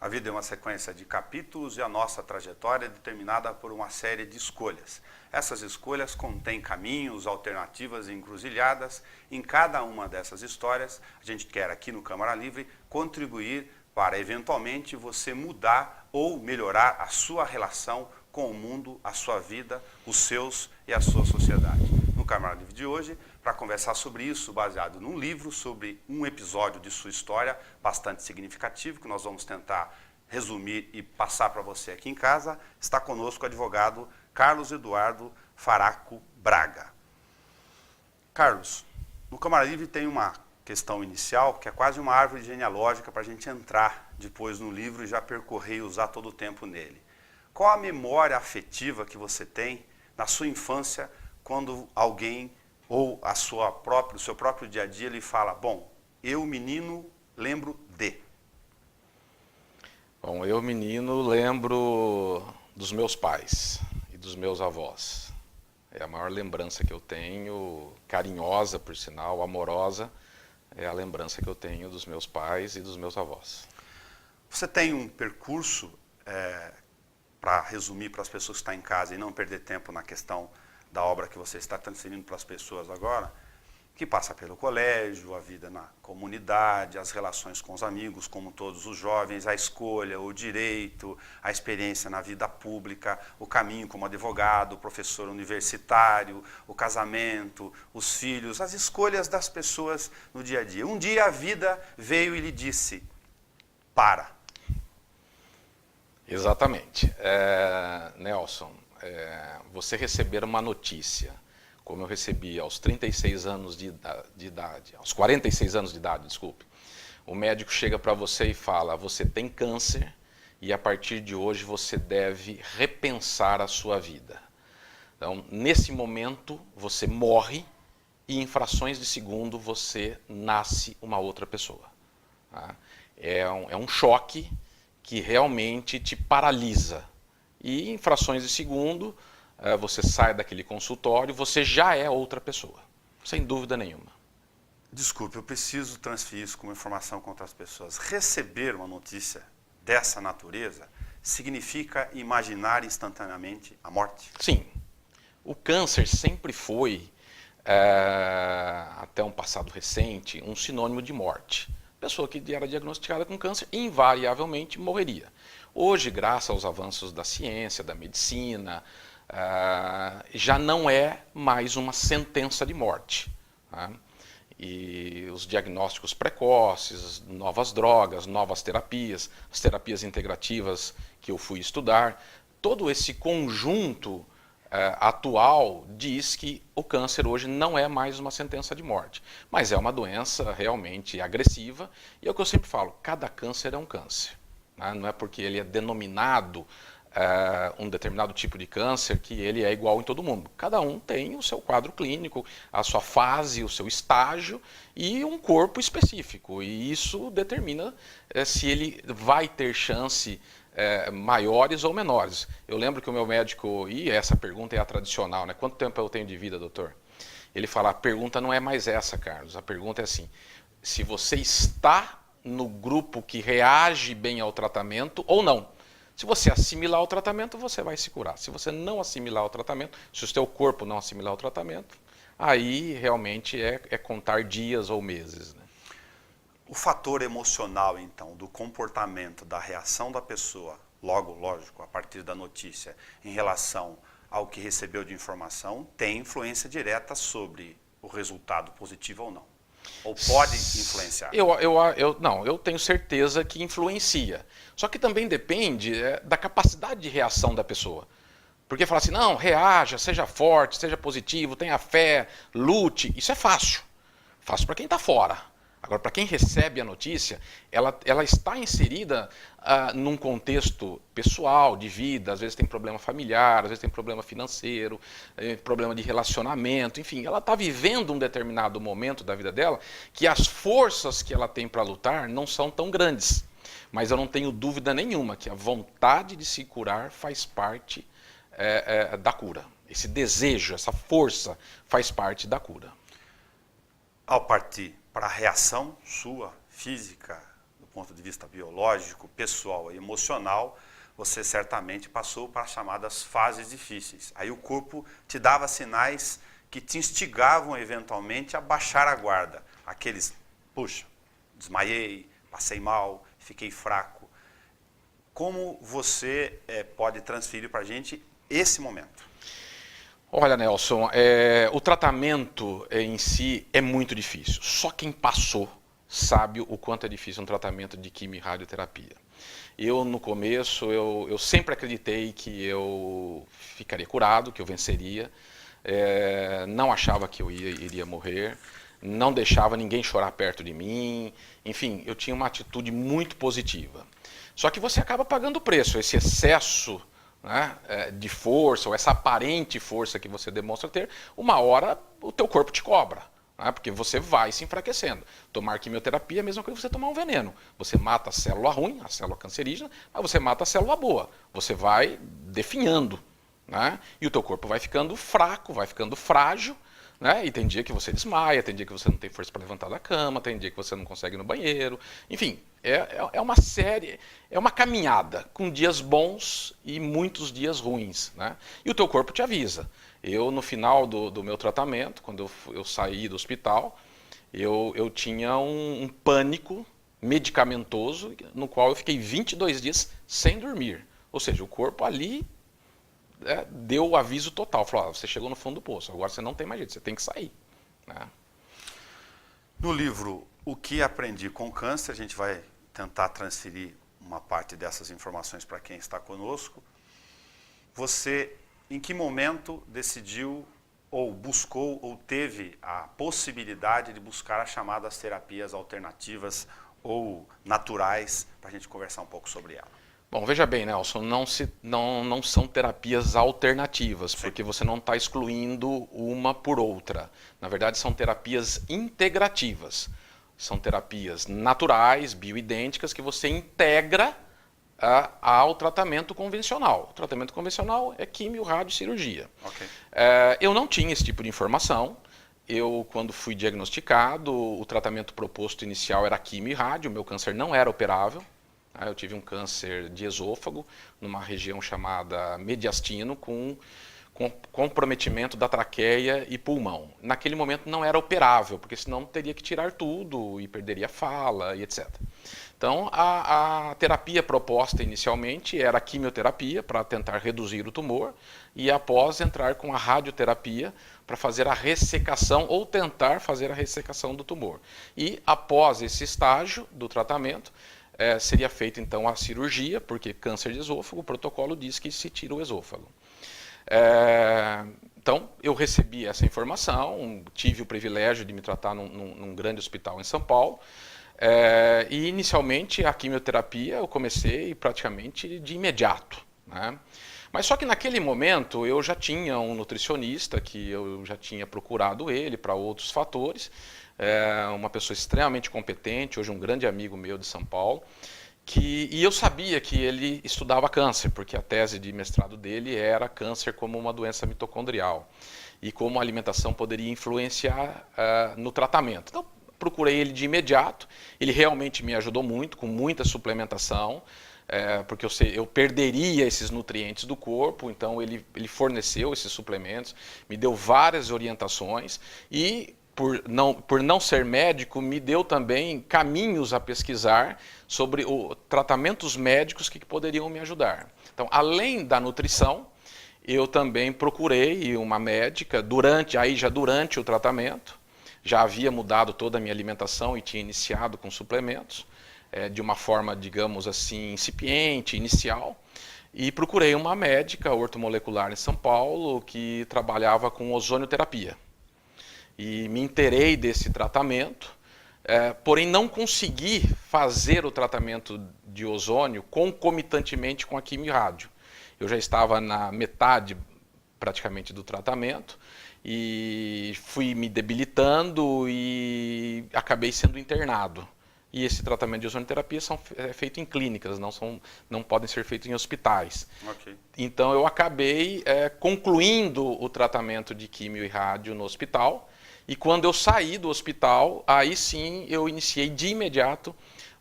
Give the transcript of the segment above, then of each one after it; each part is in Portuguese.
A vida é uma sequência de capítulos e a nossa trajetória é determinada por uma série de escolhas. Essas escolhas contêm caminhos, alternativas e encruzilhadas. Em cada uma dessas histórias, a gente quer aqui no Câmara Livre contribuir para, eventualmente, você mudar ou melhorar a sua relação com o mundo, a sua vida, os seus e a sua sociedade. No Câmara Livre de hoje, para conversar sobre isso, baseado num livro sobre um episódio de sua história bastante significativo, que nós vamos tentar resumir e passar para você aqui em casa, está conosco o advogado Carlos Eduardo Faraco Braga. Carlos, no Câmara Livre tem uma questão inicial, que é quase uma árvore genealógica para a gente entrar depois no livro e já percorrer e usar todo o tempo nele. Qual a memória afetiva que você tem na sua infância quando alguém ou o seu próprio dia a dia lhe fala, bom, eu menino lembro de? Bom, eu menino lembro dos meus pais e dos meus avós. É a maior lembrança que eu tenho, carinhosa por sinal, amorosa, é a lembrança que eu tenho dos meus pais e dos meus avós. Você tem um percurso, para resumir para as pessoas que estão em casa e não perder tempo na questão da obra que você está transferindo para as pessoas agora, que passa pelo colégio, a vida na comunidade, as relações com os amigos, como todos os jovens, a escolha, o direito, a experiência na vida pública, o caminho como advogado, professor universitário, o casamento, os filhos, as escolhas das pessoas no dia a dia. Um dia a vida veio e lhe disse, para. Exatamente. Nelson, você receber uma notícia, como eu recebi aos 36 anos de idade, aos 46 anos de idade, desculpe, o médico chega para você e fala, você tem câncer e a partir de hoje você deve repensar a sua vida. Então, nesse momento, você morre e em frações de segundo você nasce uma outra pessoa. Tá? É um choque que realmente te paralisa. E em frações de segundo, você sai daquele consultório, você já é outra pessoa, sem dúvida nenhuma. Desculpe, eu preciso transferir isso como informação com outras pessoas. Receber uma notícia dessa natureza significa imaginar instantaneamente a morte? Sim. O câncer sempre foi, até um passado recente, um sinônimo de morte. A pessoa que era diagnosticada com câncer invariavelmente morreria. Hoje, graças aos avanços da ciência, da medicina, já não é mais uma sentença de morte. Tá? E os diagnósticos precoces, novas drogas, novas terapias, as terapias integrativas que eu fui estudar, todo esse conjunto atual diz que o câncer hoje não é mais uma sentença de morte, mas é uma doença realmente agressiva e é o que eu sempre falo, cada câncer é um câncer. Né? Não é porque ele é denominado um determinado tipo de câncer que ele é igual em todo mundo. Cada um tem o seu quadro clínico, a sua fase, o seu estágio e um corpo específico. E isso determina se ele vai ter chance maiores ou menores. Eu lembro que o meu médico, e essa pergunta é a tradicional, né? Quanto tempo eu tenho de vida, doutor? Ele fala, a pergunta não é mais essa, Carlos. A pergunta é assim, se você está no grupo que reage bem ao tratamento ou não. Se você assimilar o tratamento, você vai se curar. Se você não assimilar o tratamento, se o seu corpo não assimilar o tratamento, aí realmente é contar dias ou meses. Né? O fator emocional, então, do comportamento, da reação da pessoa, logo, lógico, a partir da notícia, em relação ao que recebeu de informação, tem influência direta sobre o resultado positivo ou não. Ou pode influenciar? Eu tenho certeza que influencia. Só que também depende da capacidade de reação da pessoa. Porque falar assim, não, reaja, seja forte, seja positivo, tenha fé, lute, isso é fácil. Fácil para quem está fora. Agora, para quem recebe a notícia, ela está inserida num contexto pessoal, de vida, às vezes tem problema familiar, às vezes tem problema financeiro, problema de relacionamento, enfim, ela está vivendo um determinado momento da vida dela que as forças que ela tem para lutar não são tão grandes. Mas eu não tenho dúvida nenhuma que a vontade de se curar faz parte da cura. Esse desejo, essa força faz parte da cura. Ao partir para a reação sua, física, do ponto de vista biológico, pessoal e emocional, você certamente passou para as chamadas fases difíceis. Aí o corpo te dava sinais que te instigavam eventualmente a baixar a guarda. Aqueles, puxa, desmaiei, passei mal, fiquei fraco. Como você pode transferir para a gente esse momento? Olha, Nelson, o tratamento em si é muito difícil. Só quem passou sabe o quanto é difícil um tratamento de quimio e radioterapia. Eu, no começo, eu sempre acreditei que eu ficaria curado, que eu venceria. Não achava que eu iria morrer. Não deixava ninguém chorar perto de mim. Enfim, eu tinha uma atitude muito positiva. Só que você acaba pagando o preço, esse excesso, né, de força, ou essa aparente força que você demonstra ter, uma hora o teu corpo te cobra. Porque você vai se enfraquecendo. Tomar quimioterapia é a mesma coisa que você tomar um veneno. Você mata a célula ruim, a célula cancerígena, mas você mata a célula boa. Você vai definhando, né? E o teu corpo vai ficando fraco, vai ficando frágil, né? E tem dia que você desmaia, tem dia que você não tem força para levantar da cama, tem dia que você não consegue ir no banheiro. Enfim, é uma série, é uma caminhada com dias bons e muitos dias ruins, né? E o teu corpo te avisa. Eu, no final do meu tratamento, quando eu saí do hospital, eu tinha um pânico medicamentoso, no qual eu fiquei 22 dias sem dormir. Ou seja, o corpo ali deu o aviso total. Falou, você chegou no fundo do poço, agora você não tem mais jeito, você tem que sair. Né? No livro O que Aprendi com Câncer, a gente vai tentar transferir uma parte dessas informações para quem está conosco. Você, em que momento, decidiu ou buscou ou teve a possibilidade de buscar as chamadas terapias alternativas ou naturais, para a gente conversar um pouco sobre ela? Bom, veja bem, Nelson, não são terapias alternativas, Sim. porque você não está excluindo uma por outra. Na verdade, são terapias integrativas. São terapias naturais, bioidênticas, que você integra ao tratamento convencional. O tratamento convencional é quimio, rádio, cirurgia. Okay. Eu não tinha esse tipo de informação. Eu, quando fui diagnosticado, o tratamento proposto inicial era quimio e rádio. Meu câncer não era operável. Eu tive um câncer de esôfago, numa região chamada mediastino, com comprometimento da traqueia e pulmão. Naquele momento não era operável, porque senão teria que tirar tudo e perderia a fala e etc. Então, a terapia proposta inicialmente era a quimioterapia para tentar reduzir o tumor e após entrar com a radioterapia para fazer a ressecação ou tentar fazer a ressecação do tumor. E após esse estágio do tratamento, seria feita então a cirurgia, porque câncer de esôfago, o protocolo diz que se tira o esôfago. Então, eu recebi essa informação, tive o privilégio de me tratar num grande hospital em São Paulo, e inicialmente a quimioterapia eu comecei praticamente de imediato, né? Mas só que naquele momento eu já tinha um nutricionista, que eu já tinha procurado ele para outros fatores, uma pessoa extremamente competente, hoje um grande amigo meu de São Paulo, e eu sabia que ele estudava câncer, porque a tese de mestrado dele era câncer como uma doença mitocondrial e como a alimentação poderia influenciar no tratamento. Então, procurei ele de imediato, ele realmente me ajudou muito, com muita suplementação, porque eu perderia esses nutrientes do corpo, então ele forneceu esses suplementos, me deu várias orientações e, por não ser médico, me deu também caminhos a pesquisar sobre tratamentos médicos que poderiam me ajudar. Então, além da nutrição, eu também procurei uma médica durante o tratamento. Já havia mudado toda a minha alimentação e tinha iniciado com suplementos, de uma forma, digamos assim, incipiente, inicial. E procurei uma médica ortomolecular em São Paulo que trabalhava com ozonioterapia. E me inteirei desse tratamento, porém não consegui fazer o tratamento de ozônio concomitantemente com a quimio e rádio. Eu já estava na metade praticamente do tratamento e fui me debilitando e acabei sendo internado. E esse tratamento de ozonioterapia é feito em clínicas, não podem ser feitos em hospitais. Okay. Então eu acabei concluindo o tratamento de quimio e rádio no hospital. E quando eu saí do hospital, aí sim eu iniciei de imediato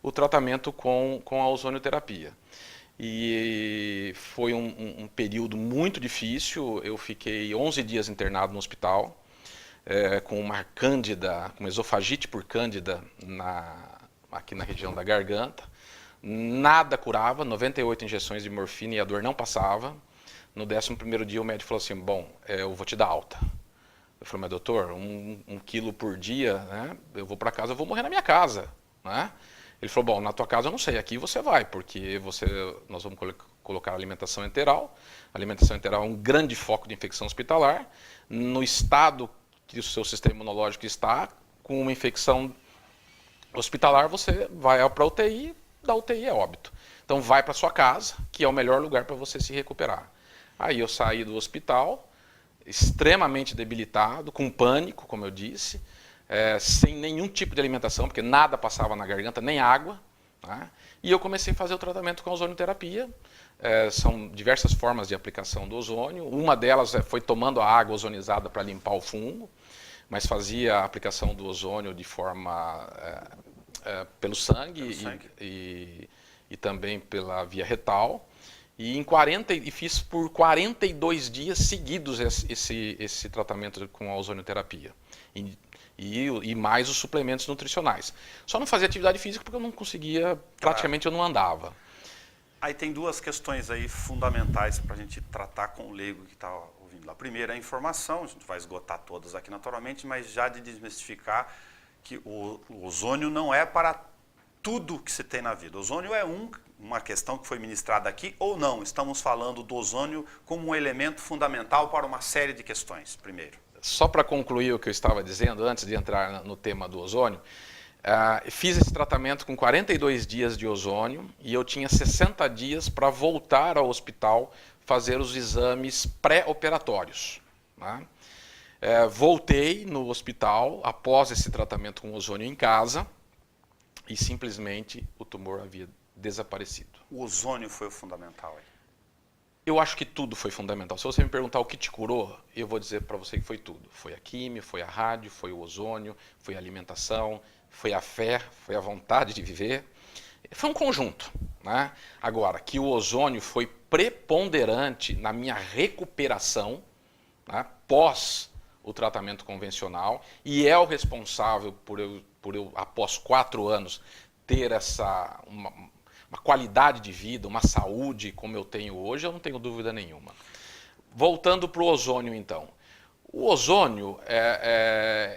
o tratamento com a ozonioterapia. E foi um período muito difícil, eu fiquei 11 dias internado no hospital, com uma cândida, com esofagite por cândida aqui na região da garganta. Nada curava, 98 injeções de morfina e a dor não passava. No 11º dia o médico falou assim, bom, eu vou te dar alta. Eu falei, mas doutor, um quilo por dia, né? Eu vou para casa, eu vou morrer na minha casa, né? Ele falou, bom, na tua casa eu não sei, aqui você vai, porque nós vamos colocar alimentação enteral. A alimentação enteral é um grande foco de infecção hospitalar. No estado que o seu sistema imunológico está, com uma infecção hospitalar, você vai para a UTI, da UTI é óbito. Então vai para sua casa, que é o melhor lugar para você se recuperar. Aí eu saí do hospital, extremamente debilitado, com pânico, como eu disse, sem nenhum tipo de alimentação, porque nada passava na garganta, nem água. Né? E eu comecei a fazer o tratamento com a ozonioterapia. São diversas formas de aplicação do ozônio. Uma delas foi tomando a água ozonizada para limpar o fungo, mas fazia a aplicação do ozônio de forma pelo sangue, e também pela via retal. E fiz por 42 dias seguidos esse tratamento com a ozonioterapia. E mais os suplementos nutricionais. Só não fazia atividade física porque eu não conseguia, praticamente eu não andava. Aí tem duas questões aí fundamentais para a gente tratar com o leigo que está ouvindo. A primeira é a informação, a gente vai esgotar todas aqui naturalmente, mas já de desmistificar que o ozônio não é para tudo que se tem na vida. O ozônio é uma questão que foi ministrada aqui ou não? Estamos falando do ozônio como um elemento fundamental para uma série de questões, primeiro. Só para concluir o que eu estava dizendo, antes de entrar no tema do ozônio, fiz esse tratamento com 42 dias de ozônio e eu tinha 60 dias para voltar ao hospital fazer os exames pré-operatórios. Né? Voltei no hospital após esse tratamento com ozônio em casa e simplesmente o tumor havia desaparecido. O ozônio foi o fundamental aí? Eu acho que tudo foi fundamental. Se você me perguntar o que te curou, eu vou dizer para você que foi tudo. Foi a químia, foi a rádio, foi o ozônio, foi a alimentação, foi a fé, foi a vontade de viver. Foi um conjunto. Né? Agora, que o ozônio foi preponderante na minha recuperação, né, pós o tratamento convencional, e é o responsável por eu após 4 anos, ter uma qualidade de vida, uma saúde como eu tenho hoje, eu não tenho dúvida nenhuma. Voltando para o ozônio, então. O ozônio,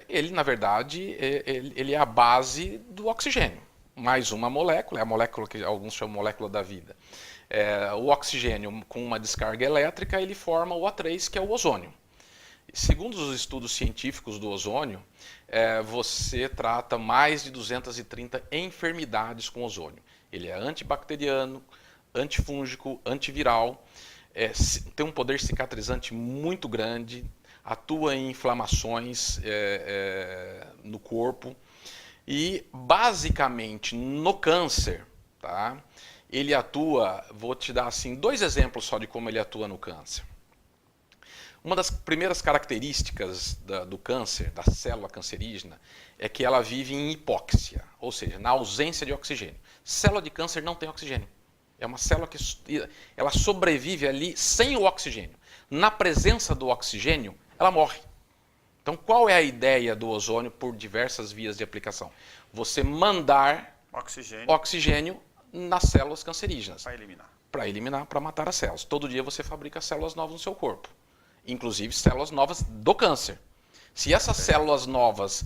ele na verdade, ele é a base do oxigênio. Mais uma molécula, é a molécula que alguns chamam de molécula da vida. O oxigênio com uma descarga elétrica, ele forma o O3, que é o ozônio. Segundo os estudos científicos do ozônio, você trata mais de 230 enfermidades com ozônio. Ele é antibacteriano, antifúngico, antiviral, tem um poder cicatrizante muito grande, atua em inflamações no corpo e, basicamente, no câncer, tá? Ele atua, vou te dar assim 2 exemplos só de como ele atua no câncer. Uma das primeiras características do câncer, da célula cancerígena, é que ela vive em hipóxia, ou seja, na ausência de oxigênio. Célula de câncer não tem oxigênio. É uma célula que ela sobrevive ali sem o oxigênio. Na presença do oxigênio, ela morre. Então, qual é a ideia do ozônio por diversas vias de aplicação? Você mandar oxigênio nas células cancerígenas. Para eliminar, para matar as células. Todo dia você fabrica células novas no seu corpo. Inclusive células novas do câncer. Se essas células novas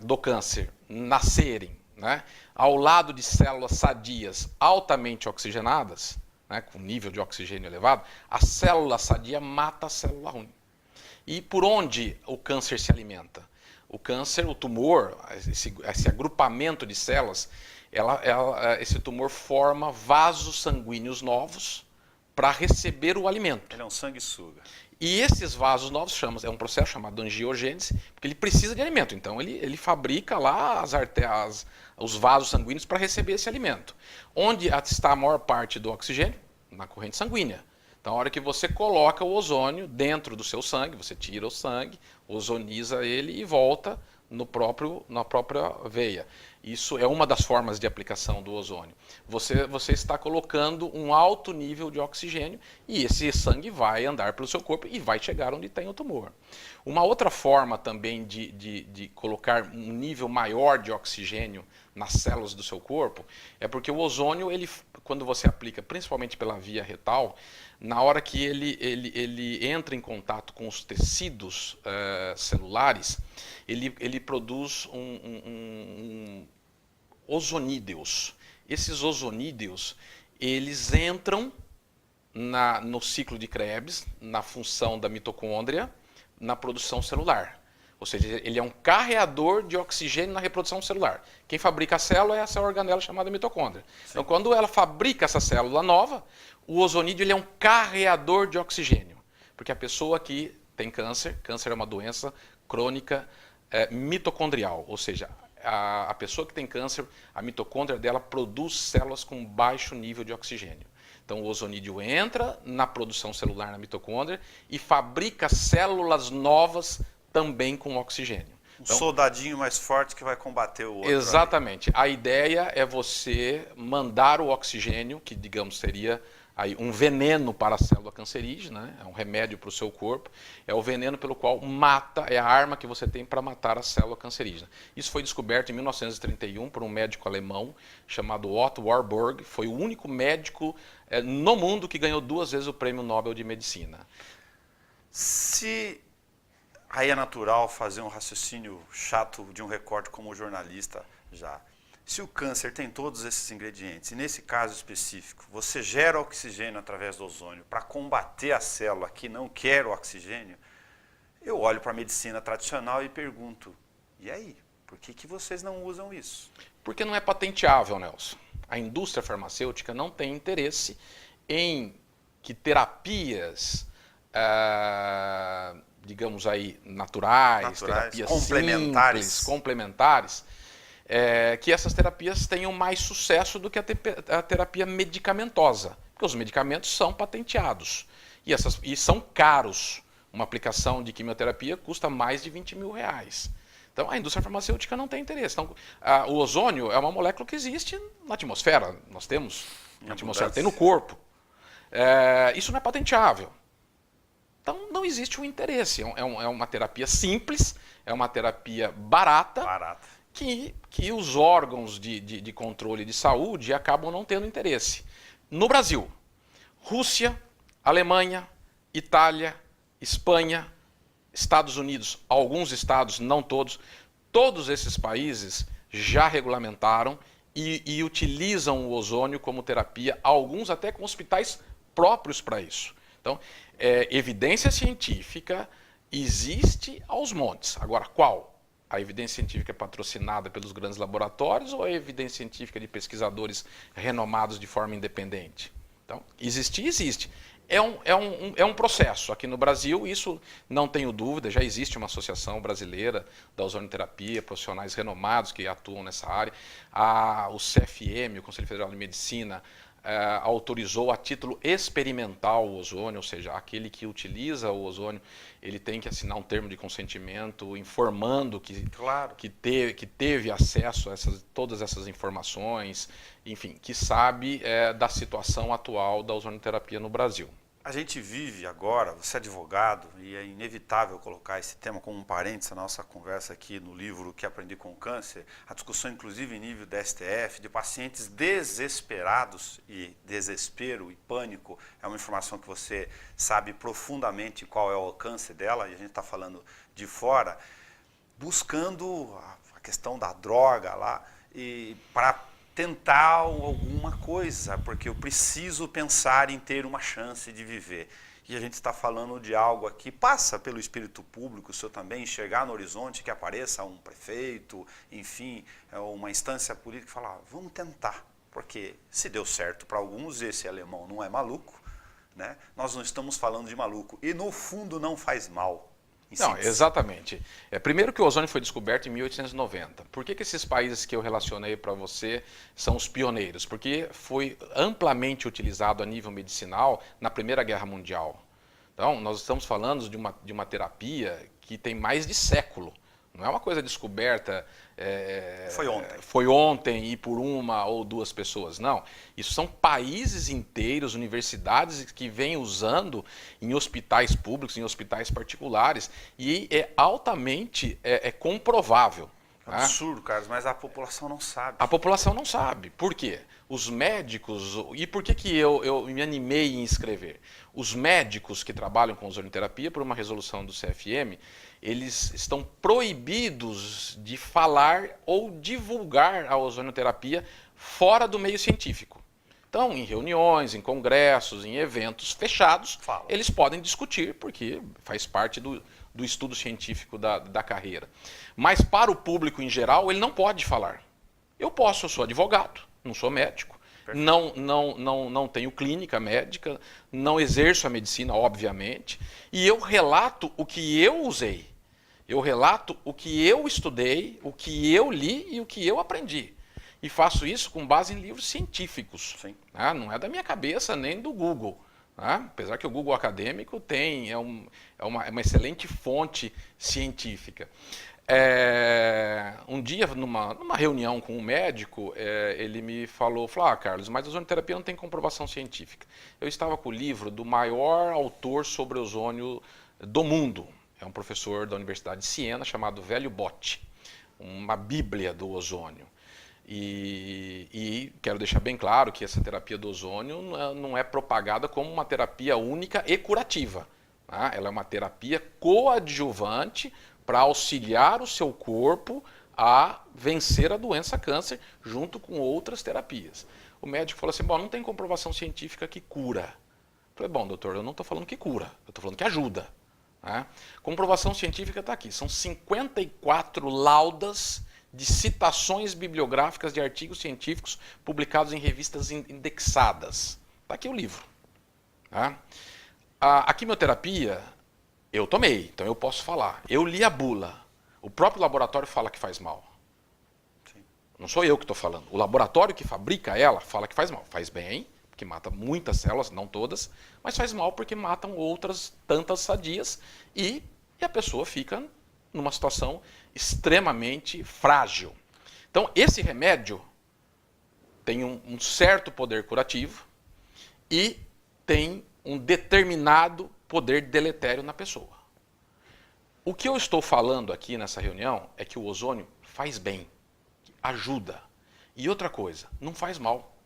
do câncer nascerem, né, ao lado de células sadias altamente oxigenadas, né, com nível de oxigênio elevado, a célula sadia mata a célula ruim. E por onde o câncer se alimenta? O câncer, o tumor, esse agrupamento de células, esse tumor forma vasos sanguíneos novos para receber o alimento. Ele é um sanguessuga. E esses vasos novos é um processo chamado angiogênese, porque ele precisa de alimento. Então ele fabrica lá os vasos sanguíneos para receber esse alimento. Onde está a maior parte do oxigênio? Na corrente sanguínea. Então, a hora que você coloca o ozônio dentro do seu sangue, você tira o sangue, ozoniza ele e volta na própria veia. Isso é uma das formas de aplicação do ozônio. Você está colocando um alto nível de oxigênio e esse sangue vai andar pelo seu corpo e vai chegar onde tem o tumor. Uma outra forma também de colocar um nível maior de oxigênio nas células do seu corpo é porque o ozônio, quando você aplica principalmente pela via retal, na hora que ele entra em contato com os tecidos celulares, ele produz ozonídeos. Esses ozonídeos, eles entram no ciclo de Krebs, na função da mitocôndria, na produção celular. Ou seja, ele é um carreador de oxigênio na reprodução celular. Quem fabrica a célula é essa organela chamada mitocôndria. Sim. Então, quando ela fabrica essa célula nova, o ozonídeo ele é um carreador de oxigênio. Porque a pessoa que tem câncer é uma doença crônica mitocondrial. Ou seja, a pessoa que tem câncer, a mitocôndria dela produz células com baixo nível de oxigênio. Então, o ozonídeo entra na produção celular na mitocôndria e fabrica células novas também com oxigênio. Então, soldadinho mais forte que vai combater o outro. Exatamente. Ali. A ideia é você mandar o oxigênio, que digamos seria aí um veneno para a célula cancerígena, né? É um remédio para o seu corpo, é o veneno pelo qual mata, é a arma que você tem para matar a célula cancerígena. Isso foi descoberto em 1931 por um médico alemão chamado Otto Warburg, foi o único médico no mundo que ganhou 2 vezes o Prêmio Nobel de Medicina. Aí é natural fazer um raciocínio chato de um recorte como jornalista já. Se o câncer tem todos esses ingredientes, e nesse caso específico, você gera oxigênio através do ozônio para combater a célula que não quer o oxigênio, eu olho para a medicina tradicional e pergunto, e aí, por que vocês não usam isso? Porque não é patenteável, Nelson. A indústria farmacêutica não tem interesse em que terapias digamos aí, naturais terapias complementares, que essas terapias tenham mais sucesso do que a terapia medicamentosa. Porque os medicamentos são patenteados e são caros. Uma aplicação de quimioterapia custa mais de 20 mil reais. Então, a indústria farmacêutica não tem interesse. Então, o ozônio é uma molécula que existe na atmosfera. Nós temos na atmosfera, tem no corpo. Isso não é patenteável. Então, não existe um interesse. É uma terapia simples, é uma terapia barata. Que os órgãos de controle de saúde acabam não tendo interesse. No Brasil, Rússia, Alemanha, Itália, Espanha, Estados Unidos, alguns estados, não todos esses países já regulamentaram e utilizam o ozônio como terapia, alguns até com hospitais próprios para isso. Então, evidência científica existe aos montes. Agora, qual? A evidência científica é patrocinada pelos grandes laboratórios ou a evidência científica de pesquisadores renomados de forma independente? Então, existe. É um processo. Aqui no Brasil, isso não tenho dúvida, já existe uma associação brasileira da ozonioterapia, profissionais renomados que atuam nessa área. O CFM, o Conselho Federal de Medicina, autorizou a título experimental o ozônio, ou seja, aquele que utiliza o ozônio, ele tem que assinar um termo de consentimento informando que teve acesso a todas essas informações, enfim, que sabe da situação atual da ozonioterapia no Brasil. A gente vive agora, você é advogado, e é inevitável colocar esse tema como um parênteses na nossa conversa aqui no livro Que Aprendi com o Câncer, a discussão inclusive em nível da STF, de pacientes desesperados, e desespero e pânico é uma informação que você sabe profundamente qual é o alcance dela, e a gente está falando de fora, buscando a questão da droga lá, e para tentar alguma coisa, porque eu preciso pensar em ter uma chance de viver. E a gente está falando de algo aqui, passa pelo espírito público, o senhor também enxergar no horizonte que apareça um prefeito, enfim, uma instância política e falar, vamos tentar, porque se deu certo para alguns, esse alemão não é maluco, né? Nós não estamos falando de maluco, e no fundo não faz mal. Não, exatamente. Primeiro que o ozônio foi descoberto em 1890. Por que esses países que eu relacionei para você são os pioneiros? Porque foi amplamente utilizado a nível medicinal na Primeira Guerra Mundial. Então, nós estamos falando de uma terapia que tem mais de século. Não é uma coisa descoberta. Foi ontem. E por uma ou duas pessoas. Não. Isso são países inteiros, universidades que vêm usando em hospitais públicos, em hospitais particulares. E é altamente comprovável. Absurdo, Carlos, mas a população não sabe. A população não sabe. Por quê? Os médicos... E por que eu me animei em escrever? Os médicos que trabalham com ozonioterapia, por uma resolução do CFM, eles estão proibidos de falar ou divulgar a ozonioterapia fora do meio científico. Então, em reuniões, em congressos, em eventos fechados, eles podem discutir, porque faz parte do estudo científico da carreira. Mas para o público em geral, ele não pode falar. Eu sou advogado, não sou médico, não tenho clínica médica, não exerço a medicina, obviamente, e eu relato o que eu usei. Eu relato o que eu estudei, o que eu li e o que eu aprendi. E faço isso com base em livros científicos. Né? Não é da minha cabeça nem do Google. Né? Apesar que o Google acadêmico é uma excelente fonte científica. Um dia, numa reunião com um médico, ele me falou, Carlos, mas a ozonioterapia não tem comprovação científica. Eu estava com o livro do maior autor sobre ozônio do mundo. É um professor da Universidade de Siena chamado Velho Botti, uma bíblia do ozônio. E quero deixar bem claro que essa terapia do ozônio não é propagada como uma terapia única e curativa. Tá? Ela é uma terapia coadjuvante para auxiliar o seu corpo a vencer a doença câncer junto com outras terapias. O médico falou assim, não tem comprovação científica que cura. Eu falei, bom, doutor, eu não estou falando que cura, eu estou falando que ajuda. Né? Comprovação científica está aqui, são 54 laudas de citações bibliográficas de artigos científicos publicados em revistas indexadas. Está aqui o livro. Tá? A quimioterapia, eu tomei, então eu posso falar. Eu li a bula. O próprio laboratório fala que faz mal. Sim. Não sou eu que estou falando. O laboratório que fabrica ela fala que faz mal. Faz bem, porque mata muitas células, não todas, mas faz mal porque matam outras tantas sadias e a pessoa fica numa situação extremamente frágil. Então, esse remédio tem um certo poder curativo e tem um determinado poder deletério na pessoa. O que eu estou falando aqui nessa reunião é que o ozônio faz bem, ajuda. E outra coisa, não faz mal.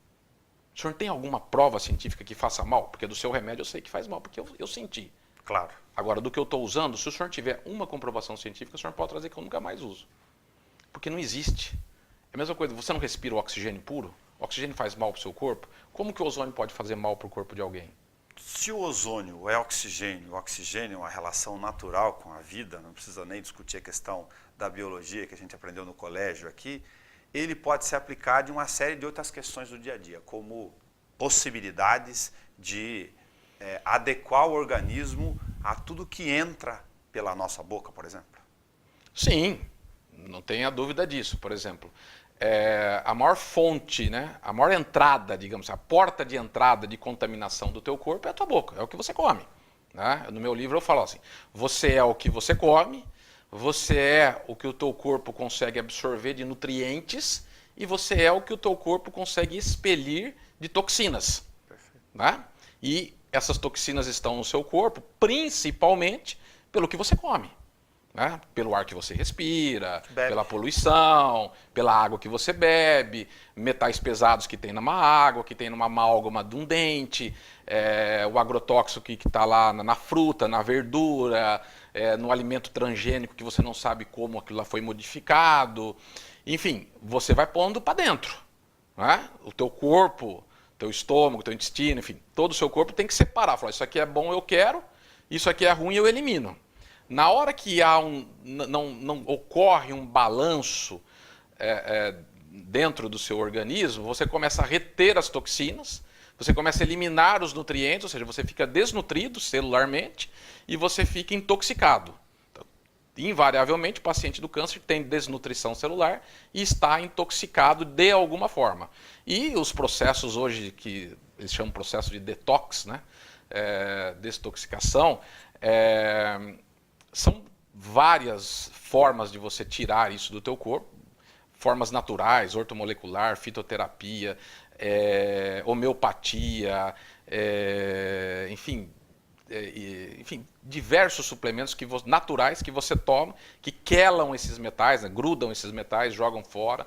O senhor tem alguma prova científica que faça mal? Porque do seu remédio eu sei que faz mal, porque eu senti. Claro. Agora, do que eu estou usando, se o senhor tiver uma comprovação científica, o senhor pode trazer que eu nunca mais uso. Porque não existe. É a mesma coisa, você não respira o oxigênio puro? O oxigênio faz mal para o seu corpo? Como que o ozônio pode fazer mal para o corpo de alguém? Se o ozônio é oxigênio, o oxigênio é uma relação natural com a vida, não precisa nem discutir a questão da biologia que a gente aprendeu no colégio aqui, ele pode se aplicar de uma série de outras questões do dia a dia, como possibilidades de adequar o organismo a tudo que entra pela nossa boca, por exemplo. Sim, não tenha dúvida disso. Por exemplo, a maior fonte, né, a maior entrada, digamos, a porta de entrada de contaminação do teu corpo é a tua boca, é o que você come. Né? No meu livro eu falo assim, você é o que você come, você é o que o teu corpo consegue absorver de nutrientes e você é o que o teu corpo consegue expelir de toxinas. Né? E essas toxinas estão no seu corpo principalmente pelo que você come. Né? Pelo ar que você respira, pela poluição, pela água que você bebe, metais pesados que tem numa água, que tem numa amálgama de um dente, o agrotóxico que está lá na fruta, na verdura, no alimento transgênico que você não sabe como aquilo lá foi modificado. Enfim, você vai pondo para dentro. Né? O teu corpo, teu estômago, teu intestino, enfim, todo o seu corpo tem que separar. Falar, isso aqui é bom, eu quero, isso aqui é ruim, eu elimino. Na hora que não ocorre um balanço dentro do seu organismo, você começa a reter as toxinas, você começa a eliminar os nutrientes, ou seja, você fica desnutrido celularmente e você fica intoxicado. Então, invariavelmente, o paciente do câncer tem desnutrição celular e está intoxicado de alguma forma. E os processos hoje, que eles chamam de processo de detox, né? Desintoxicação, são várias formas de você tirar isso do teu corpo, formas naturais, ortomolecular, fitoterapia, homeopatia, enfim, diversos suplementos naturais que você toma, que quelam esses metais, né, grudam esses metais, jogam fora,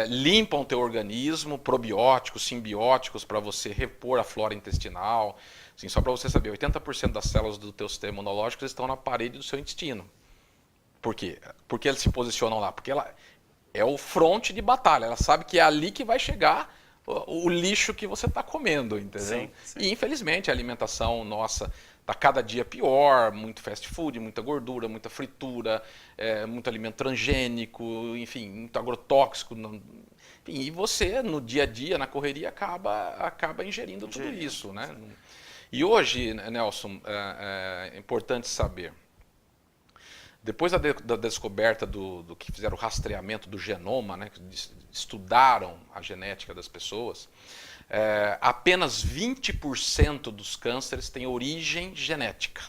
limpam o teu organismo, probióticos, simbióticos, para você repor a flora intestinal. Assim, só para você saber, 80% das células do teu sistema imunológico estão na parede do seu intestino. Por quê? Porque eles se posicionam lá? Porque ela é o fronte de batalha, ela sabe que é ali que vai chegar o lixo que você está comendo, entendeu? Sim, sim. E infelizmente a alimentação nossa está cada dia pior, muito fast food, muita gordura, muita fritura, muito alimento transgênico, enfim, muito agrotóxico. Enfim, e você, no dia a dia, na correria, acaba ingerindo tudo isso, né? E hoje, Nelson, é importante saber, depois da descoberta do que fizeram o rastreamento do genoma, né, que estudaram a genética das pessoas, apenas 20% dos cânceres têm origem genética.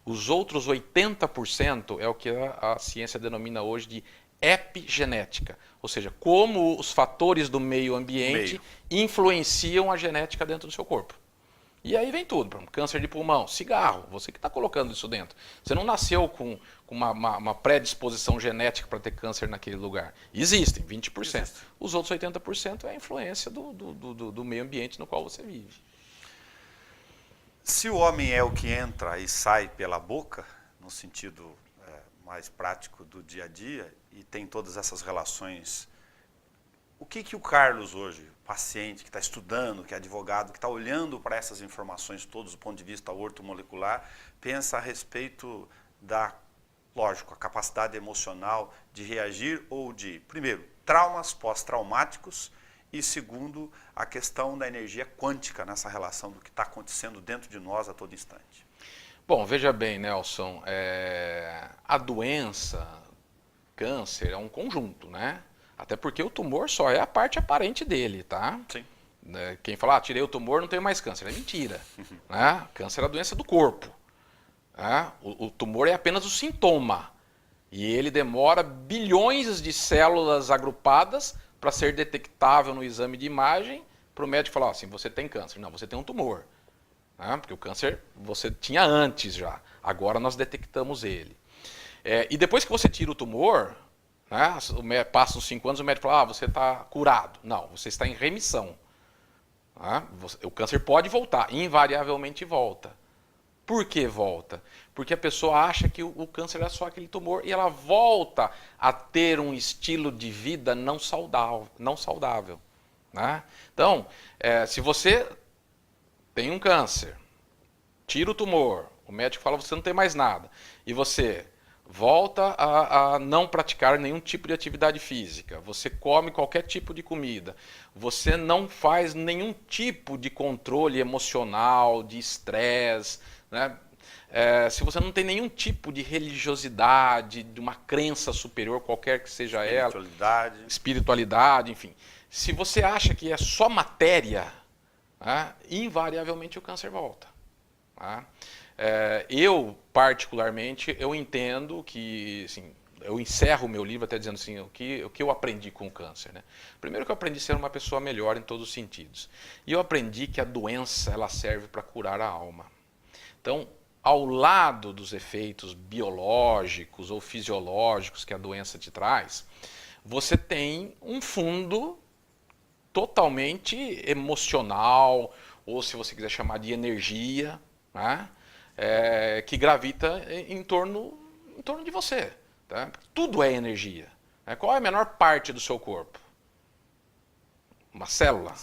Os outros 80% é o que a ciência denomina hoje de epigenética, ou seja, como os fatores do meio ambiente influenciam a genética dentro do seu corpo. E aí vem tudo, câncer de pulmão, cigarro, você que está colocando isso dentro. Você não nasceu com uma predisposição genética para ter câncer naquele lugar. Existem, 20%. Existe. Os outros 80% é a influência do meio ambiente no qual você vive. Se o homem é o que entra e sai pela boca, no sentido mais prático do dia a dia, e tem todas essas relações, o que o Carlos hoje, paciente que está estudando, que é advogado, que está olhando para essas informações todas do ponto de vista ortomolecular, pensa a respeito da, lógico, a capacidade emocional de reagir ou de, primeiro, traumas pós-traumáticos e, segundo, a questão da energia quântica nessa relação do que está acontecendo dentro de nós a todo instante? Bom, veja bem, Nelson, a doença, câncer, é um conjunto, né? Até porque o tumor só é a parte aparente dele, tá? Sim. Quem fala, tirei o tumor, não tenho mais câncer. É mentira. Né? Câncer é a doença do corpo. Né? O tumor é apenas o sintoma. E ele demora bilhões de células agrupadas para ser detectável no exame de imagem, para o médico falar assim, você tem câncer. Não, você tem um tumor. Né? Porque o câncer você tinha antes já. Agora nós detectamos ele. E depois que você tira o tumor... Passa uns 5 anos, o médico fala, você está curado. Não, você está em remissão. O câncer pode voltar, invariavelmente volta. Por que volta? Porque a pessoa acha que o câncer é só aquele tumor e ela volta a ter um estilo de vida não saudável. Né? Então, se você tem um câncer, tira o tumor, o médico fala, você não tem mais nada, e você... volta a não praticar nenhum tipo de atividade física, você come qualquer tipo de comida, você não faz nenhum tipo de controle emocional, de estresse, né? Se você não tem nenhum tipo de religiosidade, de uma crença superior, qualquer que seja ela, espiritualidade, enfim. Se você acha que é só matéria, né, invariavelmente o câncer volta. Tá? Eu, particularmente, eu entendo que, assim, eu encerro o meu livro até dizendo assim, o que eu aprendi com o câncer. Né? Primeiro que eu aprendi a ser uma pessoa melhor em todos os sentidos. E eu aprendi que a doença ela serve para curar a alma. Então, ao lado dos efeitos biológicos ou fisiológicos que a doença te traz, você tem um fundo totalmente emocional, ou se você quiser chamar de energia, né? Que gravita em torno de você. Tá? Tudo é energia. Qual é a menor parte do seu corpo? Uma célula?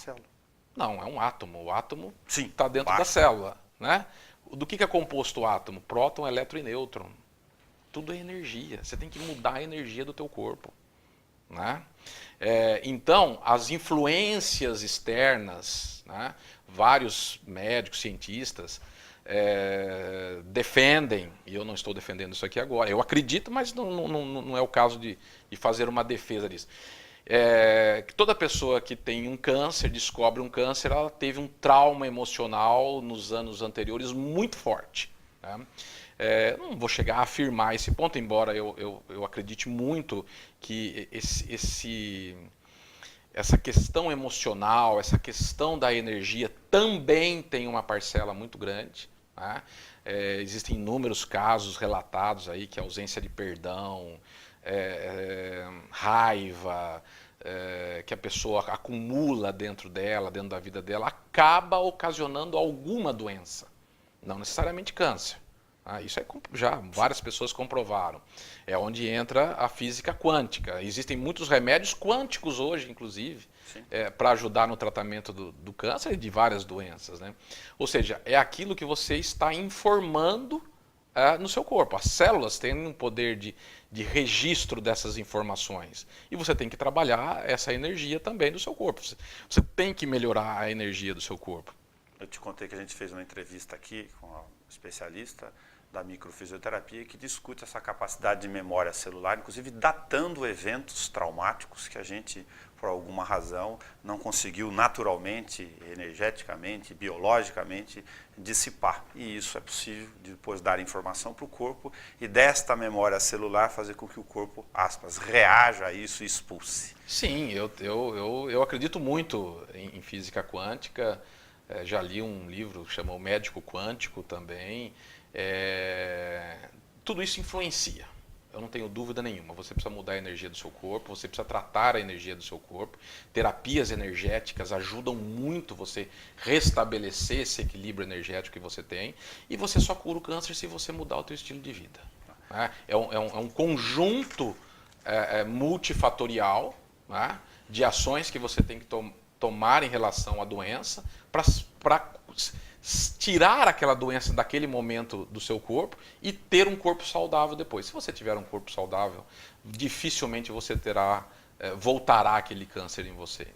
Não, é um átomo. O átomo está dentro da célula. Né? Do que é composto o átomo? Próton, elétron e nêutron. Tudo é energia. Você tem que mudar a energia do teu corpo. Né? Então, as influências externas, né? Vários médicos, cientistas, defendem, e eu não estou defendendo isso aqui agora, eu acredito, mas não é o caso de fazer uma defesa disso. Que toda pessoa que tem um câncer, descobre um câncer, ela teve um trauma emocional nos anos anteriores muito forte. Né? Não vou chegar a afirmar esse ponto, embora eu acredite muito que essa questão emocional, essa questão da energia também tem uma parcela muito grande. Tá? Existem inúmeros casos relatados aí que a ausência de perdão, raiva, que a pessoa acumula dentro dela, dentro da vida dela, acaba ocasionando alguma doença, não necessariamente câncer. Isso já várias pessoas comprovaram. É onde entra a física quântica. Existem muitos remédios quânticos hoje, inclusive, para ajudar no tratamento do câncer e de várias doenças. Né? Ou seja, é aquilo que você está informando no seu corpo. As células têm um poder de registro dessas informações. E você tem que trabalhar essa energia também do seu corpo. Você tem que melhorar a energia do seu corpo. Eu te contei que a gente fez uma entrevista aqui com um especialista da microfisioterapia que discute essa capacidade de memória celular, inclusive datando eventos traumáticos que a gente, por alguma razão, não conseguiu naturalmente, energeticamente, biologicamente dissipar. E isso é possível de depois dar informação para o corpo e desta memória celular fazer com que o corpo, aspas, reaja a isso e expulse. Sim, eu acredito muito em física quântica. Já li um livro que chama O Médico Quântico também. Tudo isso influencia, eu não tenho dúvida nenhuma. Você precisa mudar a energia do seu corpo, você precisa tratar a energia do seu corpo. Terapias energéticas ajudam muito você restabelecer esse equilíbrio energético que você tem, e você só cura o câncer se você mudar o seu estilo de vida. É um conjunto multifatorial, né, de ações que você tem que tomar em relação à doença para tirar aquela doença daquele momento do seu corpo e ter um corpo saudável depois. Se você tiver um corpo saudável, dificilmente você voltará aquele câncer em você.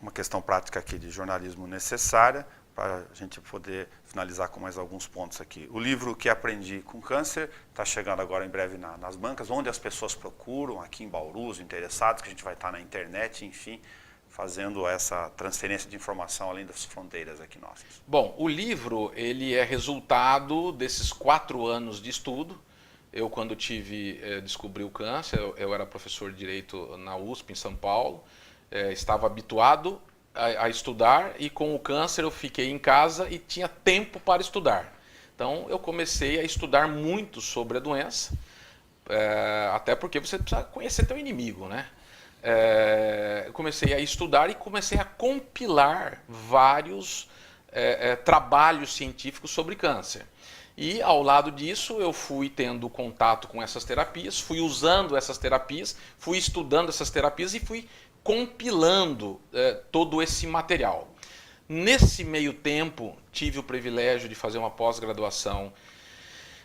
Uma questão prática aqui de jornalismo necessária, para a gente poder finalizar com mais alguns pontos aqui. O livro Que Aprendi com Câncer está chegando agora em breve nas bancas, onde as pessoas procuram, aqui em Bauru, os interessados, que a gente vai estar na internet, enfim, fazendo essa transferência de informação além das fronteiras aqui nossas. Bom, o livro ele é resultado desses 4 anos de estudo. Eu, quando descobri o câncer, eu era professor de Direito na USP, em São Paulo, estava habituado a estudar, e com o câncer eu fiquei em casa e tinha tempo para estudar. Então eu comecei a estudar muito sobre a doença, até porque você precisa conhecer teu inimigo, né? Comecei a estudar e comecei a compilar vários trabalhos científicos sobre câncer. E ao lado disso eu fui tendo contato com essas terapias, fui usando essas terapias, fui estudando essas terapias e fui compilando todo esse material. Nesse meio tempo tive o privilégio de fazer uma pós-graduação.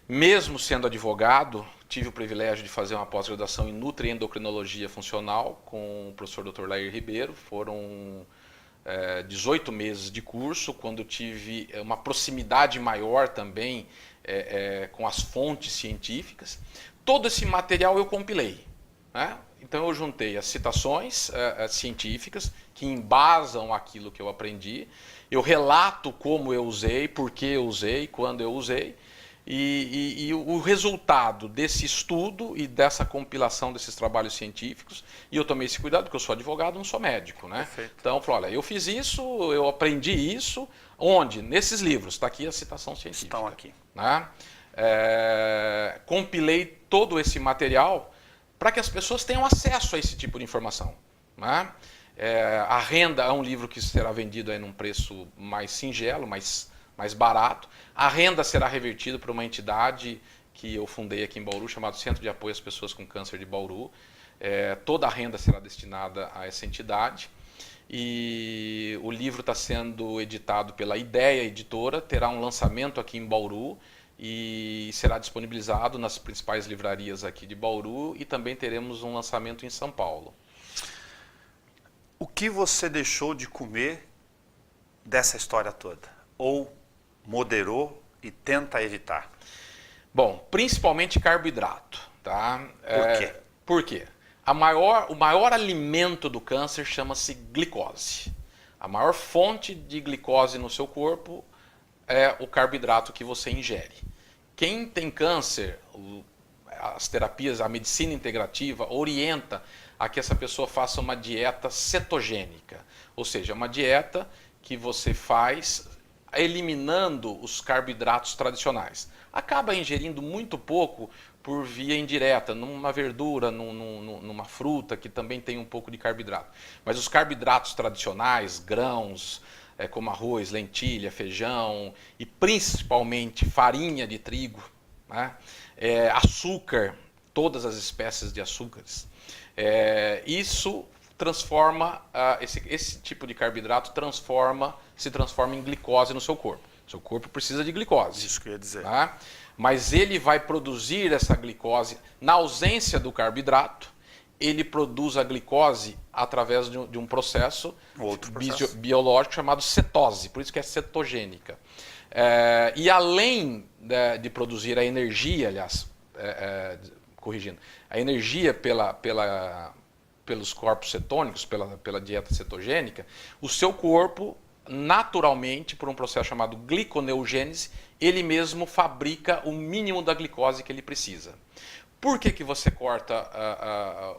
Mesmo sendo advogado, tive o privilégio de fazer uma pós-graduação em nutriendocrinologia funcional com o professor Dr. Lair Ribeiro. Foram 18 meses de curso, quando tive uma proximidade maior também com as fontes científicas. Todo esse material eu compilei, né? Então eu juntei as citações científicas que embasam aquilo que eu aprendi. Eu relato como eu usei, por que eu usei, quando eu usei. E o resultado desse estudo e dessa compilação desses trabalhos científicos, e eu tomei esse cuidado porque eu sou advogado, não sou médico, né? Perfeito. Então eu falei, olha, eu fiz isso, eu aprendi isso, onde? Nesses livros, está aqui a citação científica. Estão aqui. Né? Compilei todo esse material para que as pessoas tenham acesso a esse tipo de informação. Né? A Renda é um livro que será vendido aí num preço mais singelo, mais barato. A renda será revertida para uma entidade que eu fundei aqui em Bauru, chamado Centro de Apoio às Pessoas com Câncer de Bauru. Toda a renda será destinada a essa entidade. E o livro está sendo editado pela Ideia Editora, terá um lançamento aqui em Bauru e será disponibilizado nas principais livrarias aqui de Bauru, e também teremos um lançamento em São Paulo. O que você deixou de comer dessa história toda? Ou moderou e tenta evitar? Bom, principalmente carboidrato. Tá? Por quê? Por quê? O maior alimento do câncer chama-se glicose. A maior fonte de glicose no seu corpo é o carboidrato que você ingere. Quem tem câncer, as terapias, a medicina integrativa orienta a que essa pessoa faça uma dieta cetogênica, ou seja, uma dieta que você faz eliminando os carboidratos tradicionais. Acaba ingerindo muito pouco por via indireta, numa verdura, numa fruta que também tem um pouco de carboidrato. Mas os carboidratos tradicionais, grãos, como arroz, lentilha, feijão e principalmente farinha de trigo, né? Açúcar, todas as espécies de açúcares. Isso transforma, esse tipo de carboidrato se transforma em glicose no seu corpo. Seu corpo precisa de glicose. Isso que eu ia dizer. Tá? Mas ele vai produzir essa glicose na ausência do carboidrato. Ele produz a glicose através de um processo, biológico chamado cetose, por isso que é cetogênica. E além de produzir a energia, aliás, corrigindo, a energia pelos corpos cetônicos, pela dieta cetogênica, o seu corpo, naturalmente, por um processo chamado gliconeogênese, ele mesmo fabrica o mínimo da glicose que ele precisa. Por que você corta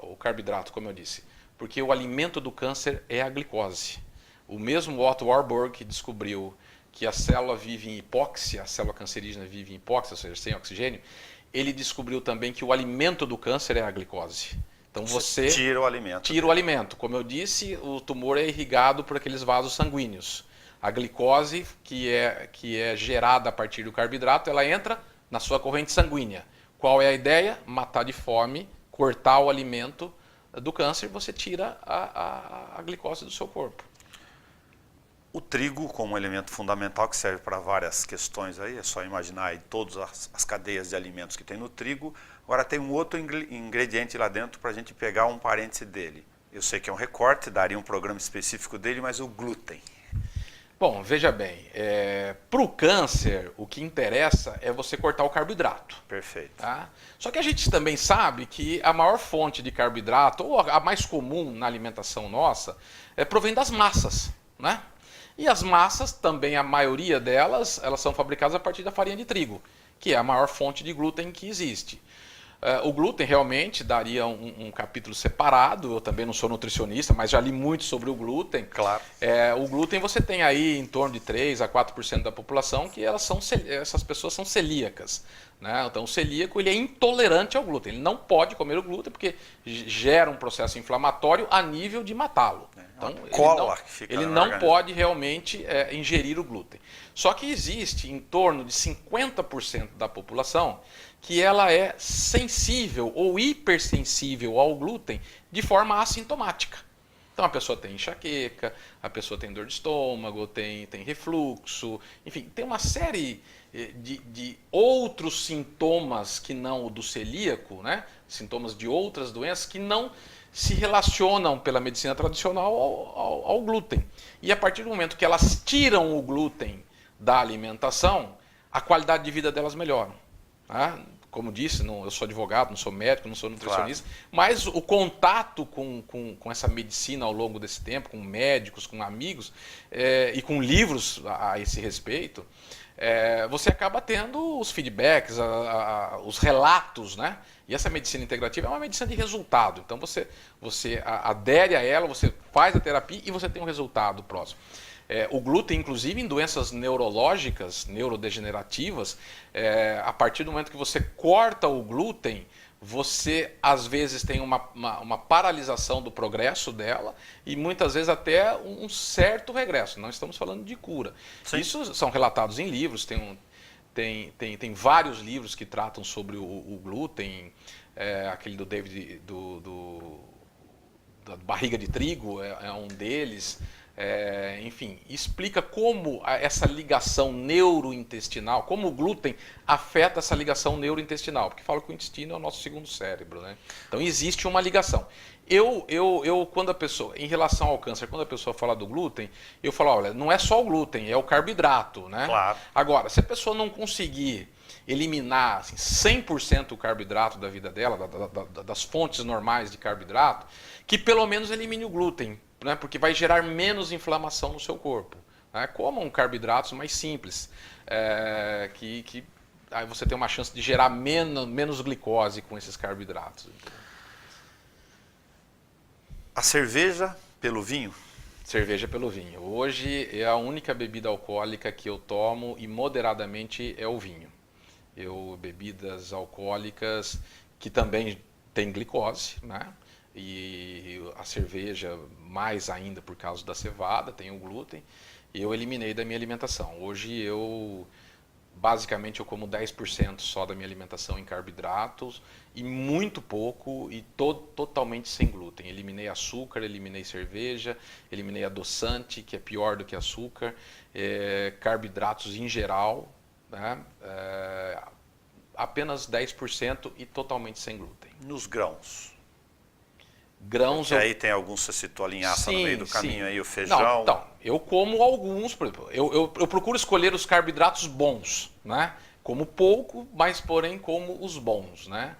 o carboidrato, como eu disse? Porque o alimento do câncer é a glicose. O mesmo Otto Warburg que descobriu que a célula vive em hipóxia, a célula cancerígena vive em hipóxia, ou seja, sem oxigênio, ele descobriu também que o alimento do câncer é a glicose. Então você tira o alimento. Tira o alimento. Como eu disse, o tumor é irrigado por aqueles vasos sanguíneos. A glicose, que é gerada a partir do carboidrato, ela entra na sua corrente sanguínea. Qual é a ideia? Matar de fome, cortar o alimento do câncer, você tira a glicose do seu corpo. O trigo, como elemento fundamental que serve para várias questões aí, é só imaginar aí todas as cadeias de alimentos que tem no trigo. Agora tem um outro ingrediente lá dentro para a gente pegar um parêntese dele. Eu sei que é um recorte, daria um programa específico dele, mas o glúten. Bom, veja bem, para o câncer, o que interessa é você cortar o carboidrato. Perfeito. Tá? Só que a gente também sabe que a maior fonte de carboidrato, ou a mais comum na alimentação nossa, provém das massas, né? E as massas, também a maioria delas, elas são fabricadas a partir da farinha de trigo, que é a maior fonte de glúten que existe. O glúten realmente daria um capítulo separado, eu também não sou nutricionista, mas já li muito sobre o glúten. Claro. O glúten você tem aí em torno de 3 a 4% da população que essas pessoas são celíacas. Né? Então o celíaco ele é intolerante ao glúten, ele não pode comer o glúten porque gera um processo inflamatório a nível de matá-lo. Então ele não pode realmente ingerir o glúten. Só que existe em torno de 50% da população que ela é sensível ou hipersensível ao glúten de forma assintomática. Então a pessoa tem enxaqueca, a pessoa tem dor de estômago, tem refluxo, enfim, tem uma série de outros sintomas que não o do celíaco, né? Sintomas de outras doenças que não se relacionam pela medicina tradicional ao glúten. E a partir do momento que elas tiram o glúten da alimentação, a qualidade de vida delas melhora. Tá? Como disse, eu sou advogado, não sou médico, não sou nutricionista, claro. Mas o contato com essa medicina ao longo desse tempo, com médicos, com amigos e com livros a esse respeito, você acaba tendo os feedbacks, os relatos, né? E essa medicina integrativa é uma medicina de resultado. Então você adere a ela, você faz a terapia e você tem um resultado próximo. O glúten, inclusive, em doenças neurológicas, neurodegenerativas, a partir do momento que você corta o glúten, você, às vezes, tem uma paralisação do progresso dela e, muitas vezes, até um certo regresso. Não estamos falando de cura. Sim. Isso são relatados em livros, tem vários livros que tratam sobre o glúten, aquele do David, da barriga de trigo é um deles. Enfim, explica como essa ligação neurointestinal, como o glúten afeta essa ligação neurointestinal, porque fala que o intestino é o nosso segundo cérebro, né? Então existe uma ligação. Quando a pessoa, em relação ao câncer, quando a pessoa fala do glúten, eu falo, olha, não é só o glúten, é o carboidrato, né? Claro. Agora, se a pessoa não conseguir eliminar assim, 100% o carboidrato da vida dela, das fontes normais de carboidrato, que pelo menos elimine o glúten, né, porque vai gerar menos inflamação no seu corpo. Né? Comam carboidratos mais simples, que aí você tem uma chance de gerar menos glicose com esses carboidratos. A cerveja pelo vinho? Cerveja pelo vinho. Hoje é a única bebida alcoólica que eu tomo e moderadamente é o vinho. Bebidas alcoólicas que também tem glicose, né? E a cerveja mais ainda por causa da cevada, tem o glúten, eu eliminei da minha alimentação. Hoje basicamente eu como 10% só da minha alimentação em carboidratos e muito pouco e totalmente sem glúten. Eliminei açúcar, eliminei cerveja, eliminei adoçante, que é pior do que açúcar, carboidratos em geral, né? Apenas 10% e totalmente sem glúten. Nos grãos? Grãos. Porque aí tem alguns, você citou a linhaça no meio do caminho, aí o feijão. Não, então, eu como alguns, por exemplo, eu procuro escolher os carboidratos bons, né? Como pouco, mas porém como os bons, né?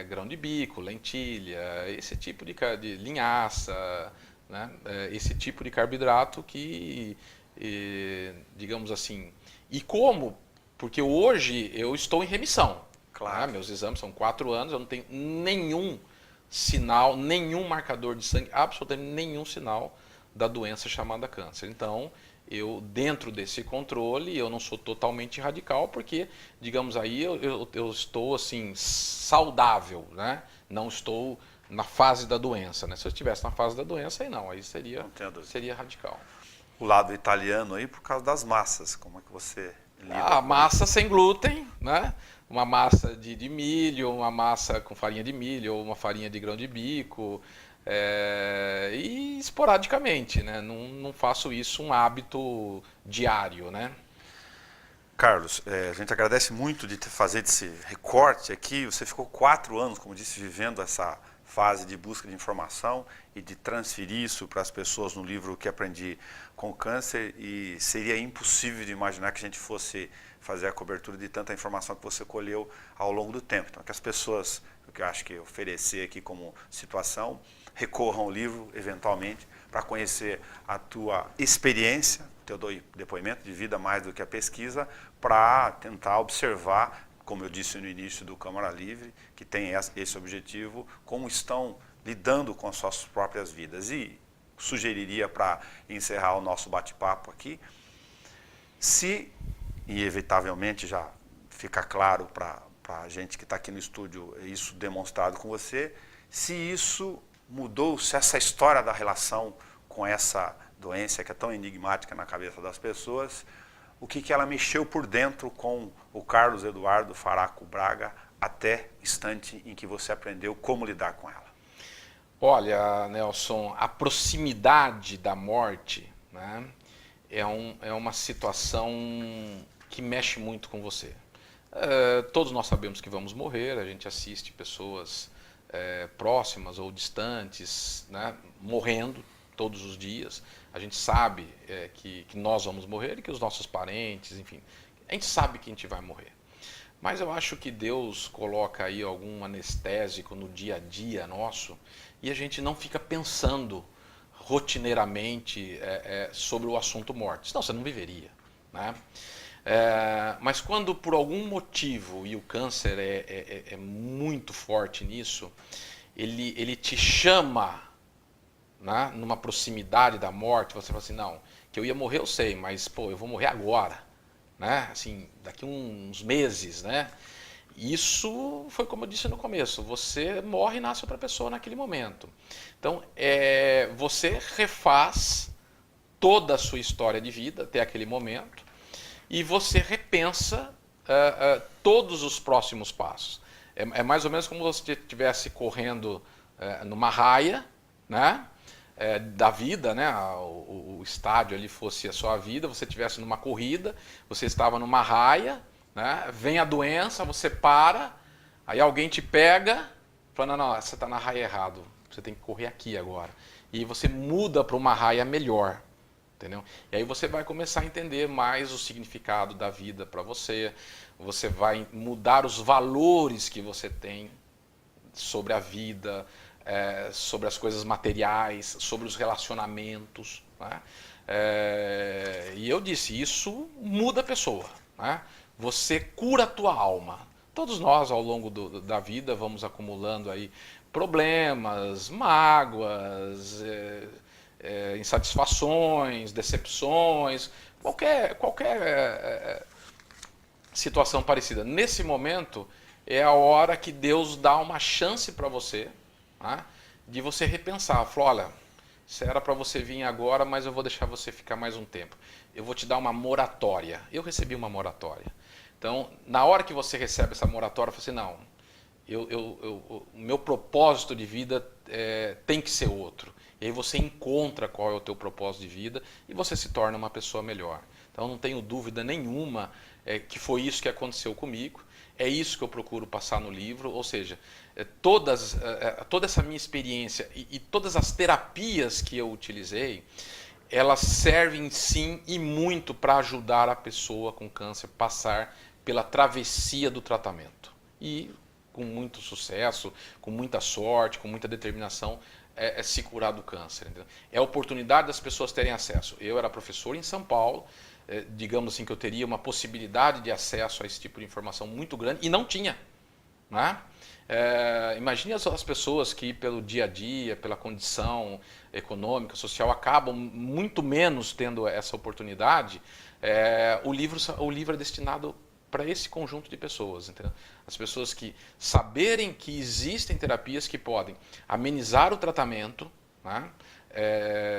Grão de bico, lentilha, esse tipo de linhaça, né? Esse tipo de carboidrato que, digamos assim, e como, porque hoje eu estou em remissão. Claro. Né? Meus exames são 4 anos, eu não tenho nenhum sinal, nenhum marcador de sangue, absolutamente nenhum sinal da doença chamada câncer. Então, dentro desse controle, eu não sou totalmente radical, porque, digamos aí, eu estou assim, saudável, né? Não estou na fase da doença, né? Se eu estivesse na fase da doença, aí seria radical. O lado italiano aí, por causa das massas, como é que você lida? A massa sem glúten, né? Uma massa de milho, uma massa com farinha de milho, ou uma farinha de grão de bico, e esporadicamente, né? Não faço isso um hábito diário, né? Carlos, a gente agradece muito de fazer esse recorte aqui. Você ficou 4 anos, como disse, vivendo essa fase de busca de informação e de transferir isso para as pessoas no livro Que Aprendi com o Câncer, e seria impossível de imaginar que a gente fosse fazer a cobertura de tanta informação que você colheu ao longo do tempo. Então, que as pessoas, o que eu acho que oferecer aqui como situação, recorram ao livro, eventualmente, para conhecer a tua experiência, teu depoimento de vida mais do que a pesquisa, para tentar observar, como eu disse no início do Câmara Livre, que tem esse objetivo, como estão lidando com as suas próprias vidas. E sugeriria, para encerrar o nosso bate-papo aqui, se, inevitavelmente já fica claro para a gente que está aqui no estúdio, isso demonstrado com você, se isso mudou, se essa história da relação com essa doença que é tão enigmática na cabeça das pessoas, o que ela mexeu por dentro com o Carlos Eduardo Faraco Braga até o instante em que você aprendeu como lidar com ela? Olha, Nelson, a proximidade da morte, né, é uma situação que mexe muito com você. Todos nós sabemos que vamos morrer, a gente assiste pessoas próximas ou distantes, né, morrendo todos os dias. A gente sabe que nós vamos morrer e que os nossos parentes, enfim, a gente sabe que a gente vai morrer. Mas eu acho que Deus coloca aí algum anestésico no dia a dia nosso e a gente não fica pensando rotineiramente sobre o assunto morte. Senão você não viveria, né? Mas quando por algum motivo, e o câncer é muito forte nisso, ele te chama, né, numa proximidade da morte, você fala assim, não, que eu ia morrer eu sei, mas pô, eu vou morrer agora, né? Assim, daqui uns meses, né? Isso foi como eu disse no começo, você morre e nasce outra pessoa naquele momento. Então, você refaz toda a sua história de vida até aquele momento e você repensa todos os próximos passos. É mais ou menos como se você estivesse correndo numa raia, né? Da vida, né? O estádio ali fosse a sua vida, você estivesse numa corrida, você estava numa raia, né? Vem a doença, você para, aí alguém te pega, fala, não, você está na raia errado, você tem que correr aqui agora. E você muda para uma raia melhor, entendeu? E aí você vai começar a entender mais o significado da vida para você, você vai mudar os valores que você tem sobre a vida, sobre as coisas materiais, sobre os relacionamentos, né? E eu disse, isso muda a pessoa, né? você cura a tua alma. Todos nós, ao longo da vida, vamos acumulando aí problemas, mágoas, insatisfações, decepções, qualquer situação parecida. Nesse momento, é a hora que Deus dá uma chance para você, tá? De você repensar. Falou, olha, isso era para você vir agora, mas eu vou deixar você ficar mais um tempo. Eu vou te dar uma moratória. Eu recebi uma moratória. Então, na hora que você recebe essa moratória, você fala assim, não, o meu propósito de vida tem que ser outro. E aí você encontra qual é o teu propósito de vida e você se torna uma pessoa melhor. Então, não tenho dúvida nenhuma que foi isso que aconteceu comigo. É isso que eu procuro passar no livro, ou seja, toda essa minha experiência e todas as terapias que eu utilizei, elas servem sim e muito para ajudar a pessoa com câncer a passar pela travessia do tratamento. E com muito sucesso, com muita sorte, com muita determinação, se curar do câncer. Entendeu? É a oportunidade das pessoas terem acesso. Eu era professor em São Paulo, digamos assim que eu teria uma possibilidade de acesso a esse tipo de informação muito grande e não tinha. Né? Imagine as pessoas que pelo dia a dia, pela condição econômica, social, acabam muito menos tendo essa oportunidade. O livro é destinado para esse conjunto de pessoas. Entendeu? As pessoas que saberem que existem terapias que podem amenizar o tratamento, né?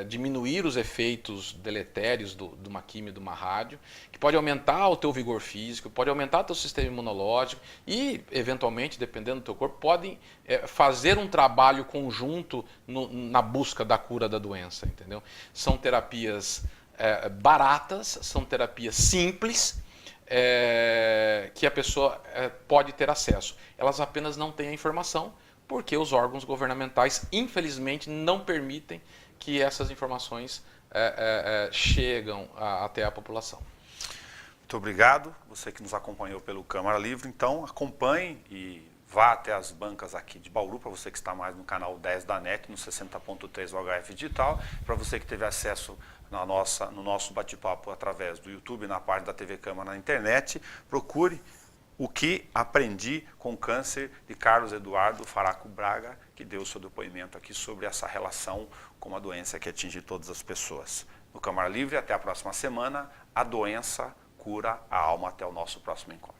Diminuir os efeitos deletérios de uma quimio, de uma rádio, que pode aumentar o teu vigor físico, pode aumentar o teu sistema imunológico e, eventualmente, dependendo do teu corpo, podem fazer um trabalho conjunto na busca da cura da doença. Entendeu? São terapias baratas, são terapias simples, que a pessoa pode ter acesso. Elas apenas não têm a informação, porque os órgãos governamentais, infelizmente, não permitem que essas informações chegam até a população. Muito obrigado, você que nos acompanhou pelo Câmara Livre. Então, acompanhe e vá até as bancas aqui de Bauru, para você que está mais no canal 10 da NET, no 60.3 UHF Digital, para você que teve acesso no nosso bate-papo através do YouTube, na parte da TV Câmara na internet, procure O que Aprendi com Câncer, de Carlos Eduardo Faraco Braga, que deu o seu depoimento aqui sobre essa relação com uma doença que atinge todas as pessoas. No Câmara Livre, até a próxima semana, a doença cura a alma. Até o nosso próximo encontro.